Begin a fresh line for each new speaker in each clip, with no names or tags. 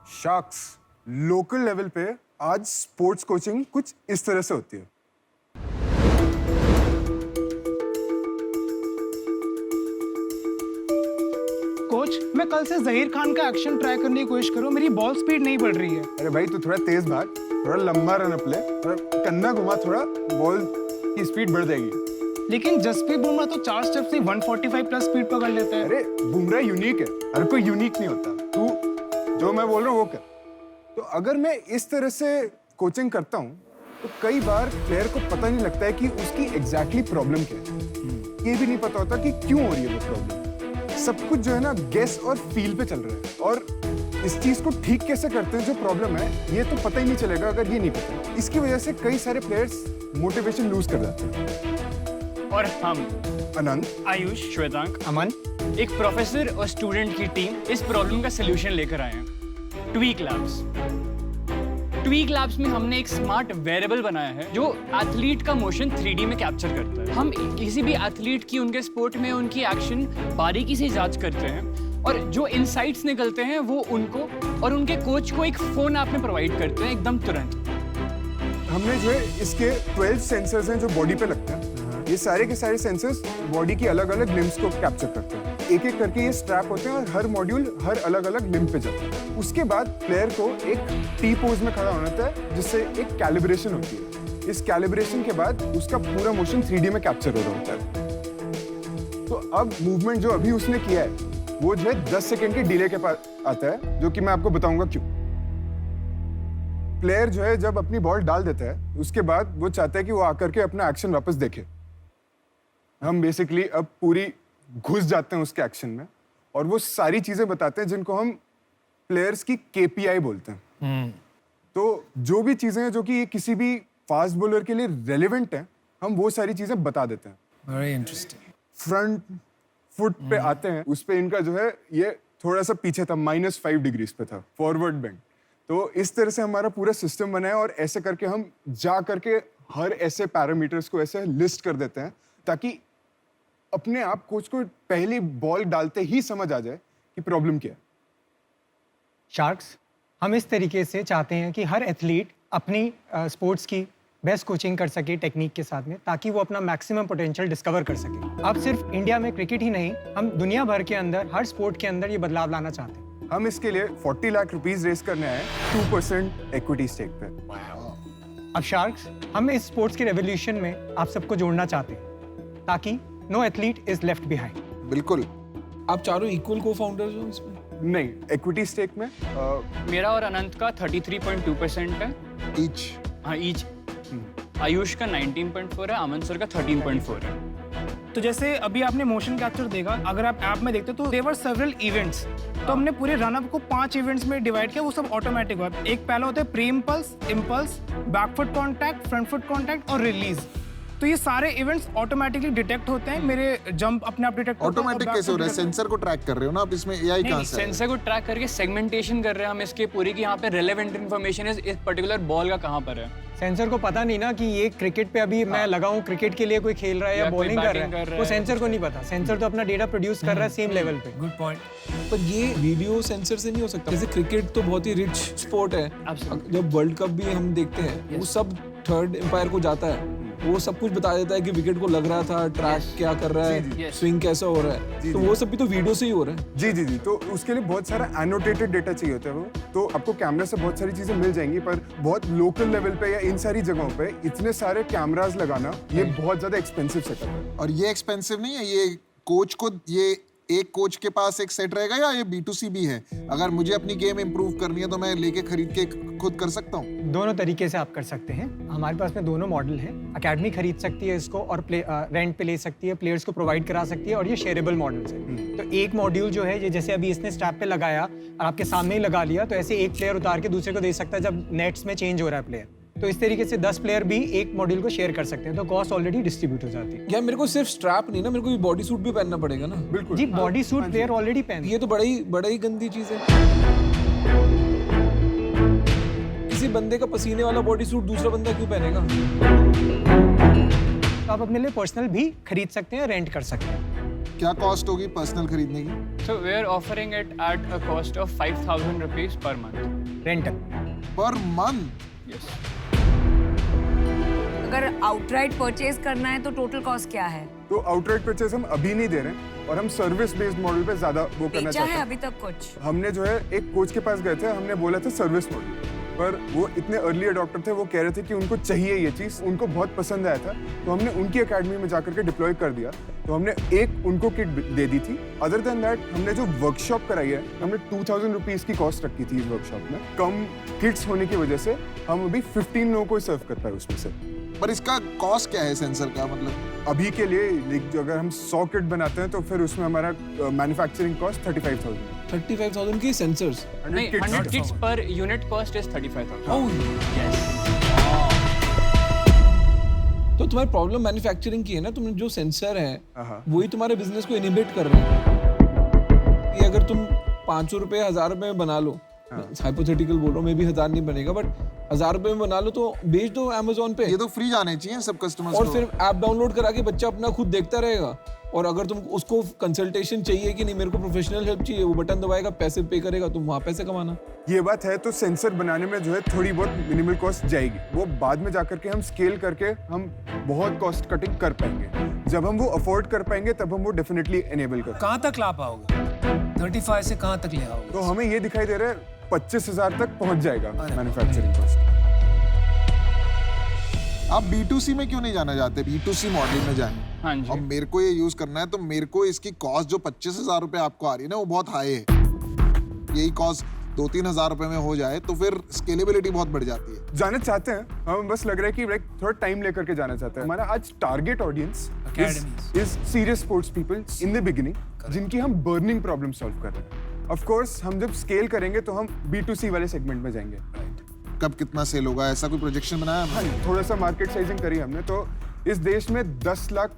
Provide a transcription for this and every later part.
Sharks local level पे आज sports coaching कुछ इस तरह से होती है।
कोच, मैं कल से जहीर खान का एक्शन ट्राई करने की कोशिश करूं, मेरी बॉल स्पीड नहीं बढ़ रही है।
अरे भाई तू थोड़ा तेज भाग, थोड़ा लंबा रन अप ले, थोड़ा कन्ना घुमा, थोड़ा बॉल की स्पीड बढ़ जाएगी।
लेकिन जसप्रीत बुमराह तो 4 स्टेप से 145 प्लस स्पीड पकड़ लेते हैं।
अरे बुमराह यूनिक है, हर कोई यूनिक नहीं होता। तू जो मैं बोल रहा हूँ वो कर। तो अगर मैं इस तरह से कोचिंग करता हूँ तो कई बार प्लेयर को पता नहीं लगता है कि उसकी एग्जैक्टली प्रॉब्लम क्या है। ये भी नहीं पता होता कि क्यों हो रही है वो प्रॉब्लम। सब कुछ जो है ना गेस और फील पे चल रहा है, और इस चीज को ठीक कैसे करते हैं जो प्रॉब्लम है ये तो पता ही नहीं चलेगा अगर ये नहीं पता। इसकी वजह से कई सारे प्लेयर्स मोटिवेशन लूज कर जाते हैं।
और हम
अनंत,
आयुष, श्वेतांक,
अमन,
एक प्रोफेसर और स्टूडेंट की टीम इस प्रॉब्लम का सलूशन लेकर आए हैं। Tweak labs. ट्वीक लैब्स में हमने एक स्मार्ट वेरेबल बनाया है जो एथलीट का मोशन 3D में कैप्चर करता है। हम किसी भी एथलीट की उनके स्पोर्ट में उनकी एक्शन बारीकी से जांच करते हैं, और जो इनसाइट्स निकलते हैं वो उनको और उनके कोच को एक फोन ऐप में प्रोवाइड करते हैं एकदम तुरंत।
हमने जो है इसके 12 सेंसर्स हैं जो बॉडी पे लगते हैं। ये सारे के सारे सेंसर्स बॉडी की अलग अलग लिम्स को कैप्चर करते हैं। एक एक करके ये स्ट्रैप होते हैं और हर मॉड्यूल हर अलग अलग लिम्ब पे जाता है। उसके बाद प्लेयर को एक टी पोज में खड़ा होना होता है जिससे एक कैलिब्रेशन होती है। इस कैलिब्रेशन के बाद उसका पूरा मोशन 3D में कैप्चर हो रहा होता है। तो अब मूवमेंट जो अभी उसने किया है वो जो है 10 सेकेंड के डिले के पास आता है, जो कि मैं आपको बताऊंगा क्यों। प्लेयर जो है जब अपनी बॉल डाल देता है उसके बाद वो चाहता है कि वो आकर के अपना एक्शन वापस देखे। हम बेसिकली अब पूरी घुस जाते हैं उसके एक्शन में और वो सारी चीजें बताते हैं जिनको हम प्लेयर्स की KPI बोलते हैं। तो जो भी चीजें हैं जो कि ये किसी भी फास्ट बॉलर के लिए रेलेवेंट हैं, हम वो सारी चीजें बता देते हैं।
Very interesting.
फ्रंट फुट पे आते हैं, उस पे इनका जो है ये थोड़ा सा पीछे था, -5 डिग्रीज पे था फॉरवर्ड बेंड। तो इस तरह से हमारा पूरा सिस्टम बना है और ऐसे करके हम जा करके हर ऐसे पैरामीटर्स को ऐसे लिस्ट कर देते हैं ताकि अपने आप कोच को पहली बॉल डालते ही समझ आ जाए कि प्रॉब्लम क्या है।
शार्क्स, हम इस तरीके से चाहते हैं कि हर एथलीट अपनी स्पोर्ट्स की बेस्ट कोचिंग कर सके टेक्निक के साथ में, ताकि वो अपना मैक्सिमम पोटेंशियल डिस्कवर कर सके। अब सिर्फ इंडिया में क्रिकेट ही नहीं, हम दुनिया भर के अंदर हर स्पोर्ट के अंदर ये बदलाव लाना चाहते हैं।
हम इसके लिए 40 लाख रुपीस रेस करने आए 2% इक्विटी स्टेक पे।
अब शार्क्स, हम इस स्पोर्ट्स के रेवोल्यूशन में आप सबको जोड़ना चाहते हैं ताकि no athlete is left behind.
बिल्कुल। आप चारों इक्वल को फाउंडर्स हो इसमें?
नहीं, इक्विटी स्टेक में
मेरा और अनंत का 33.2% है
ईच।
हाँ, ईच। आयुष का 19.4 है, अमन सर का 13.4 है।
तो जैसे अभी आपने मोशन कैप्चर देखा, अगर आप ऐप में देखते तो देवर सेवरल इवेंट्स, तो हमने पूरे रनअप को 5 इवेंट्स में डिवाइड किया। वो सब ऑटोमेटिक हुआ। एक पहला होता है pre impulse, impulse, back foot contact, front foot contact और रिलीज। तो ये सारे इवेंट्स ऑटोमेटिकली डिटेक्ट होते हैं। मेरे जंप अपने आप डिटेक्ट होता है।
ऑटोमेटिक कैसे हो रहा है? सेंसर को ट्रैक कर रहे हो ना आप इसमें? एआई कहां से?
सेंसर को ट्रैक करके सेगमेंटेशन कर रहे हैं हम इसके पूरी की यहाँ पे रेलेवेंट इन्फॉर्मेशन इस पर्टिकुलर बॉल का कहाँ पर है।
सेंसर को पता नहीं ना कि ये क्रिकेट पे अभी मैं लगा हूँ, क्रिकेट के लिए कोई खेल रहा है या बॉलिंग कर रहा है, वो सेंसर को नहीं पता। सेंसर तो अपना डेटा प्रोड्यूस कर रहा है सेम लेवल पे।
Good point. पर ये वीडियो सेंसर से नहीं हो सकता? जैसे क्रिकेट तो बहुत ही रिच स्पोर्ट है। जब वर्ल्ड कप भी हम देखते हैं वो सब थर्ड एम्पायर को जाता है, वो सब कुछ बता देता है कि विकेट को लग रहा था, ट्रैक क्या कर रहा है, स्विंग कैसा हो रहा है। तो वो सब भी तो वीडियो से ही हो रहा है।
जी जी जी। तो उसके लिए बहुत सारा एनोटेटेड डेटा चाहिए होता है वो। तो आपको कैमरा से बहुत सारी चीजें मिल जाएंगी, पर बहुत लोकल लेवल पे या इन सारी जगहों पे इतने सारे कैमरास लगाना ये बहुत ज्यादा एक्सपेंसिव सेटअप है।
और ये एक्सपेंसिव नहीं है, ये कोच को, ये एक कोच के पास एक सेट रहेगा या ये B2C भी है? अगर मुझे अपनी गेम इंप्रूव करनी है तो मैं लेके खरीद के खुद कर सकता हूँ?
दोनों तरीके से आप कर सकते हैं। हमारे पास में दोनों मॉडल हैं। अकेडमी खरीद सकती है इसको और रेंट पे ले सकती है, प्लेयर्स को प्रोवाइड करा सकती है, और ये शेयरेबल मॉडल्स है। तो एक मॉड्यूल जो है, ये जैसे अभी इसने स्ट्रैप पे लगाया और आपके सामने ही लगा लिया, तो ऐसे एक प्लेयर उतार के दूसरे को दे सकता है जब नेट्स में चेंज हो रहा है प्लेयर। तो इस तरीके से 10 प्लेयर भी एक मॉड्यूल को शेयर कर सकते हैं, तो कॉस्ट ऑलरेडी डिस्ट्रीब्यूट हो जाती है।
यार मेरे को सिर्फ स्ट्रैप नहीं ना, मेरे को बॉडी सूट भी पहनना पड़ेगा ना?
बिल्कुल
जी, बॉडी सूट प्लेयर ऑलरेडी पहन।
ये तो बड़ा ही गंदी चीज है। किसी बंदे का पसीने वाला बॉडी सूट दूसरा बंदा क्यों पहनेगा?
तो आप अपने लिए पर्सनल भी खरीद सकते हैं, रेंट कर सकते हैं।
क्या कॉस्ट होगी पर्सनल खरीदने की?
So we are offering it at a cost of 5,000 rupees per month.
Rental
per month?
Yes.
अगर आउटराइट परचेज करना है तो टोटल कॉस्ट क्या है?
तो आउटराइट परचेज हम अभी नहीं दे रहे हैं और हम सर्विस बेस्ड मॉडल पे ज्यादा वो करना
बेचा
चाहते
है
हैं।
अभी तक कुछ?
हमने जो है एक कोच के पास गए थे, हमने बोला था सर्विस मॉडल, पर वो इतने अर्ली अडॉप्टर थे, वो कह रहे थे कि उनको चाहिए ये चीज़, उनको बहुत पसंद आया था, तो हमने उनकी एकेडमी में जाकर के डिप्लॉय कर दिया। तो हमने एक उनको किट दे दी थी। अदर देन दैट हमने जो वर्कशॉप कराई है, हमने 2000 रुपीज़ की कॉस्ट रखी थी इस वर्कशॉप में। कम किट्स होने की वजह से हम अभी 15 लोगों को सर्व कर पाए उसमें से।
पर इसका कॉस्ट क्या है सेंसर का? मतलब
अभी के लिए अगर हम 100 किट बनाते हैं तो फिर उसमें हमारा मैन्युफैक्चरिंग कॉस्ट 35,000
35,000 की सेंसर्स।
नहीं, 100 kits per unit cost is 35,000.
Oh
Yes.
तो तुम्हारी प्रॉब्लम मैन्युफैक्चरिंग की है ना, तुम जो सेंसर है
हाँ।
वही तुम्हारे बिजनेस को इनिबिट कर रहे हैं। कि अगर तुम 500 रुपए 1000 रुपए में बना लो, हाइपोथेटिकल बोल रहा हूँ, मे भी 1000 नहीं बनेगा, बट 1000 रुपए में बना लो तो बेच दो अमेजोन पे।
ये तो फ्री जाने चाहिए सब कस्टमर्स
और
को।
फिर ऐप डाउनलोड करा के बच्चा अपना खुद देखता रहेगा। और अगर तुम उसको कंसल्टेशन चाहिए कि नहीं मेरे को प्रोफेशनल हेल्प चाहिए, वो बटन दबाएगा, पैसे पे करेगा, तुम वहाँ पैसे कमाना।
ये बात है। तो सेंसर बनाने में जो है थोड़ी बहुत मिनिमल कॉस्ट जाएगी, वो बाद में जाकर के हम स्केल करके हम बहुत कॉस्ट कटिंग कर पाएंगे। जब हम वो अफोर्ड कर पाएंगे तब हम वो डेफिनेटली एनेबल कर।
कहाँ तक ला पाओगे? 35 से कहाँ तक ले आओगे?
तो हमें ये दिखाई दे रहा है 25,000 तक पहुंच जाएगा मैन्युफैक्चरिंग कॉस्ट।
आप B2C में क्यों नहीं जाना चाहते? B2C मॉडल में जाएं।
हाँ जी।
अब मेरे को ये यूज करना है तो मेरे को इसकी कॉस्ट जो 25,000 रुपए आपको आ रही है ना, वो बहुत हाई है। यही कॉस्ट 2-3 हजार रुपए में हो जाए तो फिर स्केलेबिलिटी बहुत बढ़ जाती है।
जाना चाहते हैं हम, बस लग रहा है कि लाइक थोड़ा टाइम लेकर के जाना चाहते हैं। हमारा आज target audience
Academies.
Is serious sports people in the beginning, जिनकी हम बर्निंग प्रॉब्लम सॉल्व कर रहे हैं। ऑफ कोर्स हम जब स्केल करेंगे तो हम B2C वाले सेगमेंट में जाएंगे।
कब कितना सेल होगा, ऐसा कोई प्रोजेक्शन बनाया
हाँ,
आपने?
थोड़ा सा मार्केट साइजिंग करी हमने। तो इस देश में 10 लाख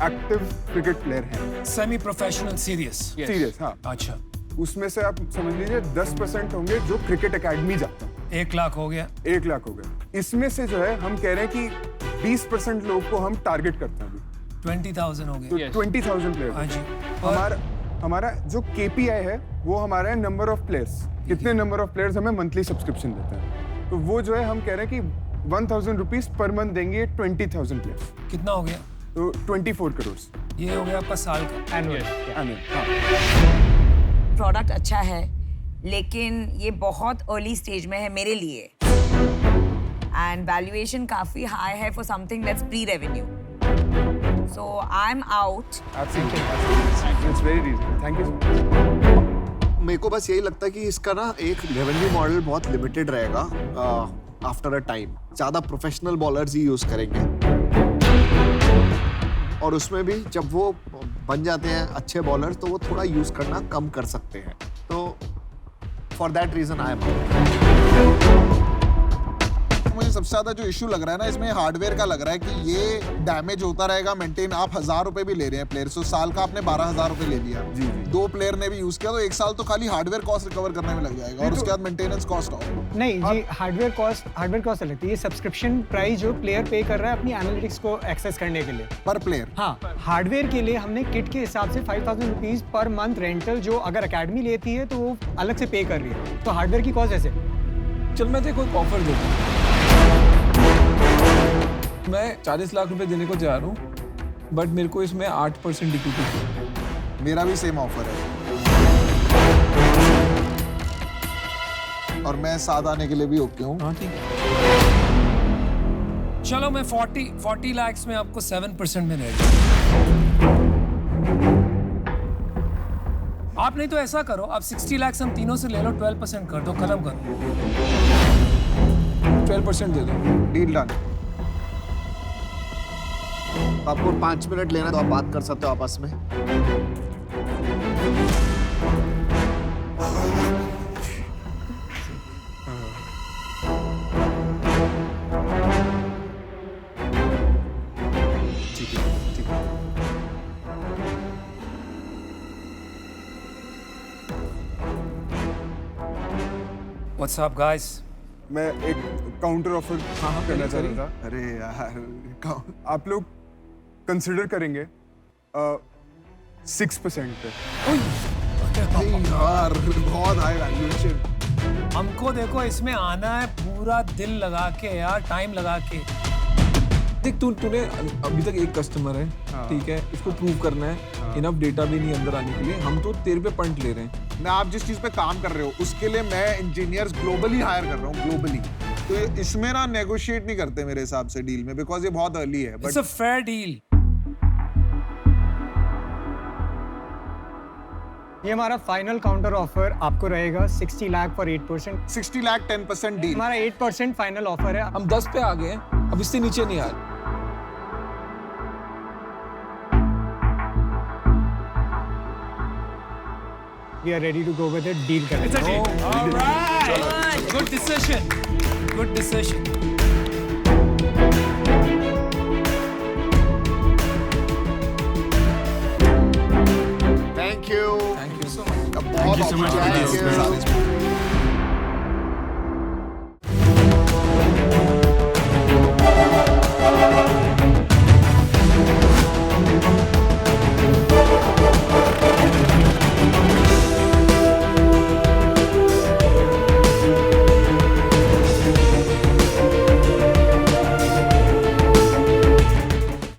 एक्टिव क्रिकेट प्लेयर हैं।
Semi professional serious.
Yes.
Serious, हाँ।
अच्छा,
उसमें से आप समझ लीजिए 10% होंगे जो क्रिकेट एकेडमी जाते हैं।
1 लाख हो गया।
1 लाख हो गए। इसमें से जो है हम कह रहे हैं कि 20% लोग को हम टारगेट करते हैं अभी।
20,000 हो
तो
गया।
Yes.
20,000 प्लेयर।
हाँ जी।
हमारा जो KPI है वो हमारा है नंबर ऑफ प्लेयर्स। कितने नंबर ऑफ प्लेयर्स हमें मंथली सब्सक्रिप्शन देते हैं, तो वो जो है हम कह रहे हैं कि 1,000 रुपीज पर मंथ देंगे 20,000 प्लेयर्स,
कितना हो गया?
तो 24 करोड़
ये हो गया आपका साल का।
एनुअल।
annual, हाँ।
प्रोडक्ट अच्छा है लेकिन ये बहुत अर्ली स्टेज में है मेरे लिए, एंड वैल्यूएशन काफी हाई है for something that's pre revenue, so I am out.
Absolutely. It's very reasonable. Thank you so much.
मेरे को बस यही लगता है कि इसका ना एक रेवेन्यू मॉडल बहुत लिमिटेड रहेगा आफ्टर अ टाइम। ज़्यादा प्रोफेशनल बॉलर्स ही यूज़ करेंगे और उसमें भी जब वो बन जाते हैं अच्छे बॉलर्स तो वो थोड़ा यूज़ करना कम कर सकते हैं। तो for that reason I am
मुझे सबसे ज्यादा जो इशू लग रहा है ना इसमें हार्डवेयर का लग रहा है कि ये डैमेज होता रहेगा मेंटेन। आप 1,000 रुपए भी ले रहे हैं प्लेयर, तो साल का आपने 12,000 रुपए ले लिया।
जी।
2 प्लेयर ने भी यूज किया तो 1 साल तो खाली हार्डवेयर कॉस्ट रिकवर करने में लग जाएगा और उसके बाद मेंटेनेंस कॉस्ट और।
नहीं जी, हार्डवेयर कॉस्ट अलग थी। ये सब्सक्रिप्शन प्राइस जो प्लेयर पे कर रहा है अपनी एनालिटिक्स को एक्सेस करने के लिए।
पर प्लेयर
हाँ, हार्डवेयर के लिए हमने किट के हिसाब से 5,000 रुपीज पर मंथ रेंटल, जो अगर अकेडमी लेती है तो वो अलग से पे कर रही है। तो हार्डवेयर की कॉस्ट ऐसे।
चल मैं तेरे को एक ऑफर देता हूँ। मैं 40 लाख रुपए देने को तैयार हूँ, बट मेरे को इसमें 8% इक्विटी चाहिए।
मेरा भी सेम ऑफर है और मैं साथ आने के लिए भी ओके हूँ।
हाँ ठीक है।
चलो मैं 40 लाख में आपको 7% में दे आप नहीं तो ऐसा करो, आप 60 लाख हम तीनों से ले लो, 12% कर दो, खत्म करो।
12% दे दो।
Deal done.
आपको 5 मिनट लेना तो आप बात कर सकते हो आपस में।
ठीक है।
What's up guys?
मैं एक काउंटर ऑफर करना चाह रहा था।
अरे यार
आप लोग कंसिडर करेंगे 6% पे।
यार बहुत हाई वैल्यूएशन।
हमको देखो इसमें आना है पूरा दिल लगा के यार, टाइम लगा के।
देख तूने अभी तक एक कस्टमर है, ठीक है, इसको प्रूव करना है, इनफ डेटा भी नहीं अंदर आने के लिए, हम तो तेरे पे पंट ले रहे हैं।
मैं आप जिस चीज पे काम कर रहे हो उसके लिए मैं इंजीनियर्स ग्लोबली हायर कर रहा हूँ, ग्लोबली। तो इसमें ना नेगोशिएट नहीं करते मेरे हिसाब से डील में, बिकॉज ये बहुत अर्ली है।
It's a fair deal.
ये हमारा फाइनल काउंटर ऑफर आपको रहेगा 60 लाख फॉर 8%।
60 लाख 10% डील।
हमारा 8% फाइनल ऑफर है।
हम 10 पे आ गए हैं, अब इससे नीचे नहीं आ रहे।
We are ready to go with it. Deal करें।
It's a deal. All right. Good decision. Good decision.
Thank you.
Thank you so much.
बहुत
Thank you so much for the
opportunity है।